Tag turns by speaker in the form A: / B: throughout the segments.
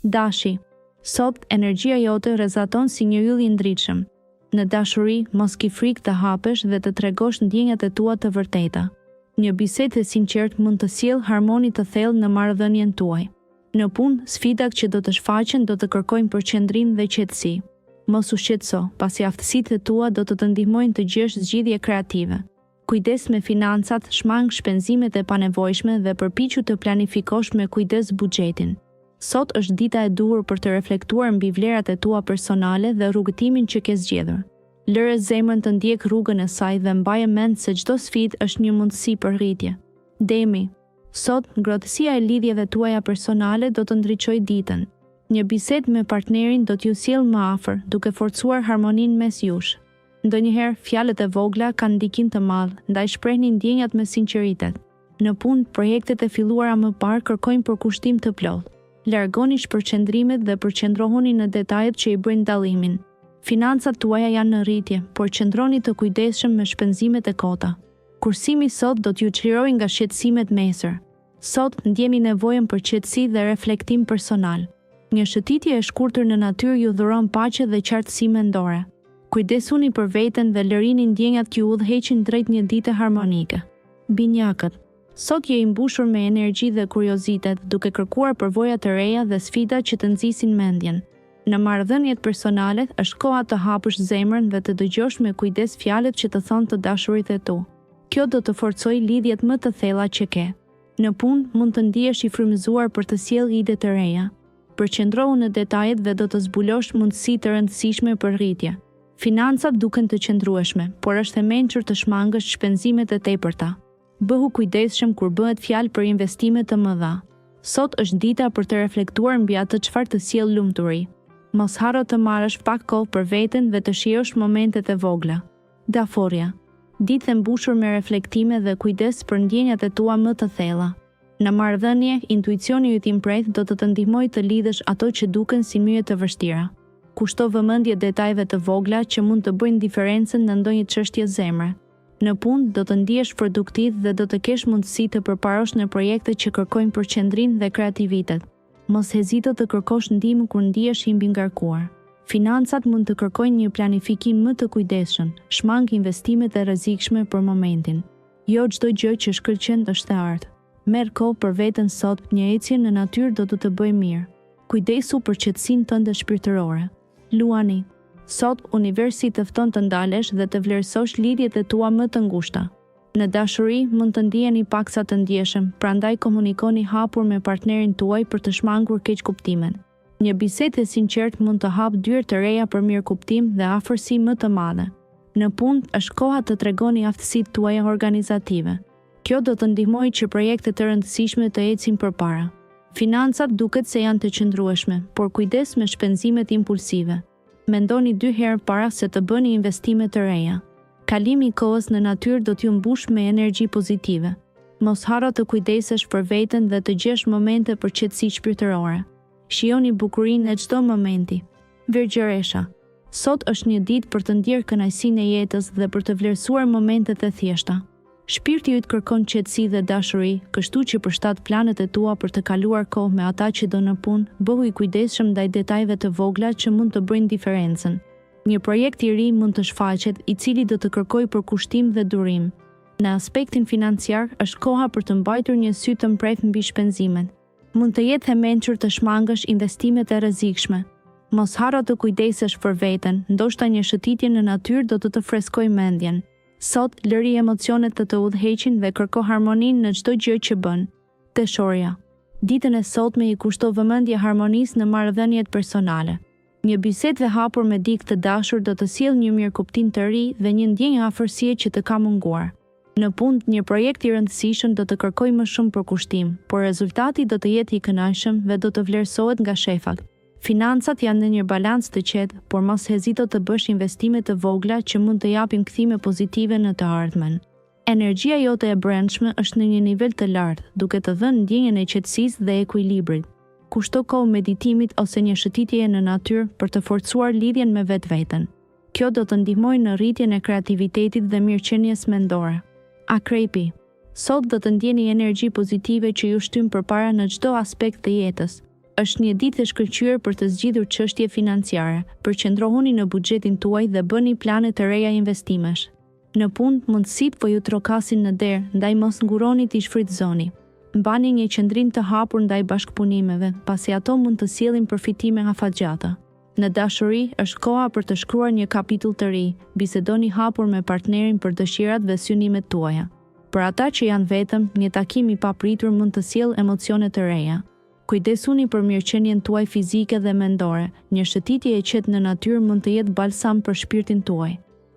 A: Dashi. Sot, energjia jote rrezaton si një yll i ndritshëm. Në dashuri, mos ki frikë të hapesh dhe të tregosh ndjenjat e tua të vërteta. Një bisedë e sinqertë mund të sjellë harmoni të thellë në marrëdhënien tuaj. Në punë, sfidat që do të shfaqen do të kërkojnë përqendrim dhe qetësi. Mos u shqetëso, pasi aftësitë e tua do të ndihmojnë të gjesh zgjidhje kreative. Kujdes me financat, shmang shpenzimet e panevojshme dhe përpiqu të planifikosh me kujdes buxhetin. Sot është dita e duhur për të reflektuar mbi vlerat e tua personale dhe rrugëtimin që ke zgjedhur. Lëre zemrën të ndjek rrugën e saj dhe mbaje mend se çdo sfidë është një mundësi për rritje. Demi. Sot, ngrohtësia e lidhjeve tuaja personale do të ndriçojë ditën. Një bisedë me partnerin do t'ju sjellë më afër, duke forcuar harmoninë mes jush. Ndonjëherë, fjalët e vogla kanë ndikim të madh, ndaj shprehni ndjenjat me sinqeritet. Në punë, projektet e filluara më parë kërkojnë përkushtim të plotë. Largoni shpërqendrimet dhe përqendrohuni në detajet që i bëjnë dallimin. Financat tuaja janë në rritje, por qëndroni të kujdesshëm me shpenzimet e kota. Kursimi sot do t'ju çlirojë nga shqetësimet mesër. Sot ndjeni nevojën për qetësi dhe reflektim personal. Një shëtitje e shkurtër në natyrë ju dhuron paqe dhe qartësi mendore. Kujdesuni për veten dhe lërini ndjenjat që ju udhëheqin drejt një dite harmonike. Binjakët. Sot je i mbushur me energji dhe kuriozitet, duke kërkuar përvoja të reja dhe sfida që të nxisin mendjen. Në marrëdhëniet personale, është koha të hapësh zemrën dhe të dëgjosh me kujdes fjalët që të thonë të dashurit e tu. Kjo do të forcojë lidhjet më të thella që ke. Në punë, mund të ndihesh i frymëzuar për të sjellë ide të reja. Përqendrohu në detajet dhe do të zbulosh mundësi të rëndësishme për rritje. Financat duken të qëndrueshme, por është e mençur të shmangësh shpenzimet e tepërta. Bëhu kujdesshëm kur bëhet fjalë për investime të mëdha. Sot është dita për të reflektuar mbi atë çfarë të sjell lumturi. Mos harro të marrësh pak kohë për veten dhe të shijosh momentet e vogla. Daforia. Ditë e mbushur me reflektime dhe kujdes për ndjenjat e tua më të thella. Në marrëdhënie, intuicioni yt i mprejtë do të të ndihmojë të lidhësh ato që duken si myje të vështira. Kushto vëmendje detajeve të vogla që mund të bëjnë diferencën në ndonjë çështje zemre. Në punë do të ndihesh produktiv dhe do të kesh mundësi të përparosh në projekte që kërkojnë përqendrim dhe kreativitet. Mos hezito të kërkosh ndihmë kur ndihesh i mbi ngarkuar. Financat mund të kërkojnë një planifikim më të kujdesshëm, shmang investimet e rrezikshme për momentin. Jo çdo gjë që shkëlqen është e artë. Merr kohë për veten sot, një ecje në natyrë do të të bëjë mirë. Kujdesu për qetësinë tënde shpirtërore. Luani. Sot, universi të fton të ndalesh dhe të vlerësosh lidhjet e tua më të ngushta. Në dashuri, mund të ndiheni paksa të ndjeshëm, prandaj komunikoni hapur me partnerin tuaj për të shmangur keqkuptimin. Një bisedë e sinqertë mund të hapë dyert të reja për mirëkuptim dhe afërsi më të madhe. Në punë, është koha të tregoni aftësitë tuaja organizative. Kjo do të ndihmojë që projekte të rëndësishme të ecin përpara. Financat duket se janë të qëndrueshme, por kujdes me shpenzimet impulsive. Mendoni 2 herë para se të bëni investime të reja. Kalimi i kohës në natyrë do t'ju mbush me energji pozitive. Mos harro të kujdesesh për veten dhe të gjesh momente për qetësi shpirtërore. Shijoni bukurinë e çdo momenti. Virgjëresha. Sot është një ditë për të ndjerë kënaqësinë e jetës dhe për të vlerësuar momentet e thjeshta. Shpirti yt kërkon qetësi dhe dashuri, kështu që përshtat planet e tua për të kaluar kohë me ata që do në punë, bëhu i kujdesshëm ndaj detajeve të vogla që mund të bëjnë diferencën. Një projekt i ri mund të shfaqet, i cili do të kërkojë përkushtim dhe durim. Në aspektin financiar, është koha për të mbajtur një sy të mprejtë mbi shpenzimet. Mund të jetë e mençur të shmangësh investimet e rrezikshme. Mos harro të kujdesesh për veten, ndoshta një shëtitje në natyrë do të freskojë mendjen. Sot, lëri emocionet të të udhëheqin dhe kërko harmoninë në çdo gjë që bën. Teshoria. Ditën e sotme i kushto vëmendje harmonisë në marrëdhëniet personale. Një bisedë e hapur me dikë të dashur do të sjellë një mirëkuptim të ri dhe një ndjenjë afërsie që të ka munguar. Në punë, një projekt i rëndësishëm do të kërkojë më shumë përkushtim, por rezultati do të jetë i kënaqshëm dhe do të vlerësohet nga shefat. Financat janë në një balans të qetë, por mos hezito të bësh investime të vogla që mund të japin kthime pozitive në të ardhmen. Energjia jote e brendshme është në një nivel të lartë, duke të dhënë ndjenjën e qetësisë dhe ekuilibrit. Kushto kohë meditimit ose një shëtitjeje në natyrë për të forcuar lidhjen me vetveten. Kjo do të ndihmojë në rritjen e kreativitetit dhe mirëqenies mendore. Akrepi. Sot do të ndjeni energji pozitive që ju shtyn përpara në çdo aspekt të jetës. Është një ditë e shkëlqyer për të zgjidhur çështje financiare. Përqendrohuni në buxhetin tuaj dhe bëni plane të reja investimesh. Në punë, mundësitë po ju trokasin në derë, ndaj mos nguroni t'i shfrytëzoni. Mbani një qëndrim të hapur ndaj bashkëpunimeve, pasi ato mund të sjellin përfitime afatgjata. Në dashuri, është koha për të shkruar një kapitull të ri, bisedoni hapur me partnerin për dëshirat dhe synimet tuaja. Për ata që janë vetëm, një takim i papritur mund të sjellë emocione të reja. Kujdesuni për mirëqenien tuaj fizike dhe mendore. Një shëtitje e qetë në natyrë mund të jetë balsam për shpirtin tuaj.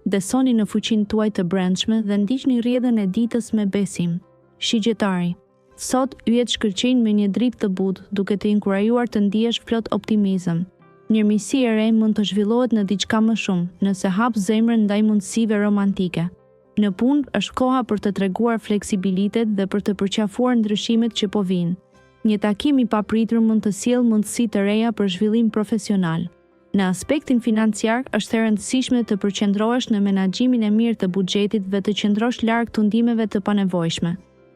A: Besoni në fuqinë tuaj të brendshme dhe ndiqni rrjedhën e ditës me besim. Shigjetari. Sot yjet shkëlqejnë me një dritë të butë, duke të inkurajuar të ndihesh plot optimizëm. Mirëmësi e re mund të zhvillohet në diçka më shumë, nëse hap zemrën ndaj mundësive romantike. Në punë është koha për të treguar fleksibilitet dhe për të përqafuar ndryshimet që po vijnë. Një takim i papritur mund të sjellë mundësi të reja për zhvillim profesional. Në aspektin financiar, është e rëndësishme të përqendrohesh në menaxhimin e mirë të buxhetit dhe të qëndrosh larg tundimeve të panevojshme.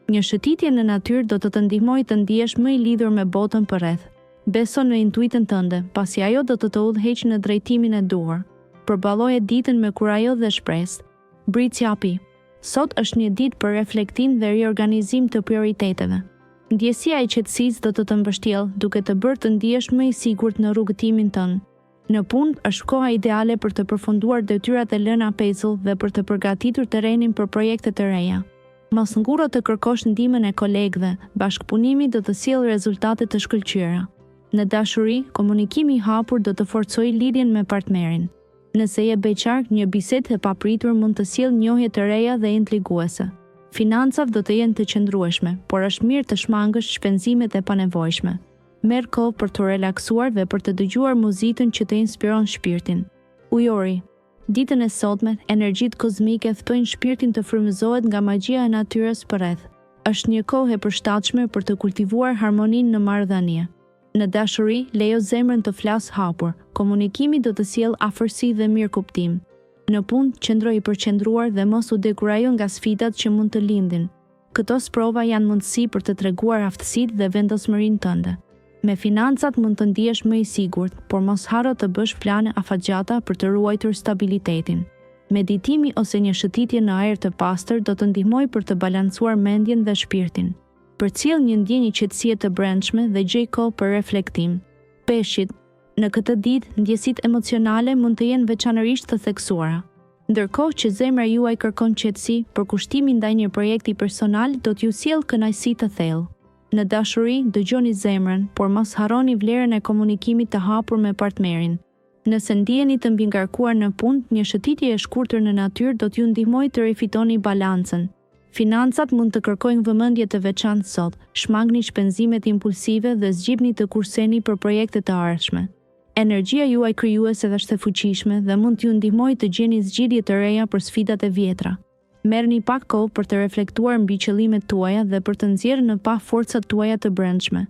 A: Një shëtitje në natyrë do të të ndihmojë të ndihesh më i lidhur me botën përreth. Beso në intuitën tënde, pasi ajo do të udhëheqë në drejtimin e duhur. Përballoje ditën me kurajo dhe shpresë. Britsjapi. Sot është një ditë për reflektim dhe riorganizim të prioriteteve. Ndjesia e qetësisë do të të mbështjellë, duke të bërë të ndihesh më i sigurt në rrugëtimin tënd. Në punë është koha ideale për të përfunduar detyrat e lëna pezull dhe për të përgatitur terrenin për projekte të reja. Mos ngurro të kërkosh ndihmën e kolegëve, bashkëpunimi do të sjellë rezultate të shkëlqyera. Në dashuri, komunikimi i hapur do të forcojë lidhjen me partnerin. Nëse je beqar, një bisedë e papritur mund të sjellë njohje të reja dhe intriguese. Financat do të jenë të qëndrueshme, por është mirë të shmangësh shpenzimet e panevojshme. Merr kohë për të relaksuar dhe për të dëgjuar muzikën që të inspiron shpirtin. Ujori. Ditën e sotme, energjitë kozmike ftojnë shpirtin të frymëzohet nga magjia e natyrës përreth. Është një kohë e përshtatshme për të kultivuar harmoninë në marrëdhënie. Në dashuri, lejo zemrën të flasë hapur. Komunikimi do të sjellë afërsi dhe mirëkuptim. Në punë, qëndro i përqendruar dhe mos u dekurajo nga sfidat që mund të lindin. Këto sprova janë mundësi për të treguar aftësitë dhe vendosmërinë tënde. Me financat mund të ndihesh më i sigurt, por mos harro të bësh plane afatgjata për të ruajtur stabilitetin. Meditimi ose një shëtitje në ajër të pastër do të ndihmojë për të balancuar mendjen dhe shpirtin. Përcjell një ndjenjë qetësie të brendshme dhe gjej kohë për reflektim. Peshqit. Në këtë ditë, ndjesitë emocionale mund të jenë veçanërisht të theksuara. Ndërkohë që zemra juaj kërkon qetësi, përkushtimi ndaj një projekti personal do t'ju sjellë kënaqësi të thellë. Në dashuri, dëgjoni zemrën, por mos harroni vlerën e komunikimit të hapur me partnerin. Nëse ndiheni të mbingarkuar në punë, një shëtitje e shkurtër në natyrë do t'ju ndihmojë të rifitoni balancën. Financat mund të kërkojnë vëmendje të veçantë sot, shmangni shpenzimet impulsive dhe zgjidhni të kurseni për projekte të ardhshme. Energjia juaj krijuese është e fuqishme dhe mund t'ju ndihmojë të gjeni zgjidhje të reja për sfidat e vjetra. Merrni pak kohë për të reflektuar mbi qëllimet tuaja dhe për të nxjerrë në pa forcat tuaja të brendshme.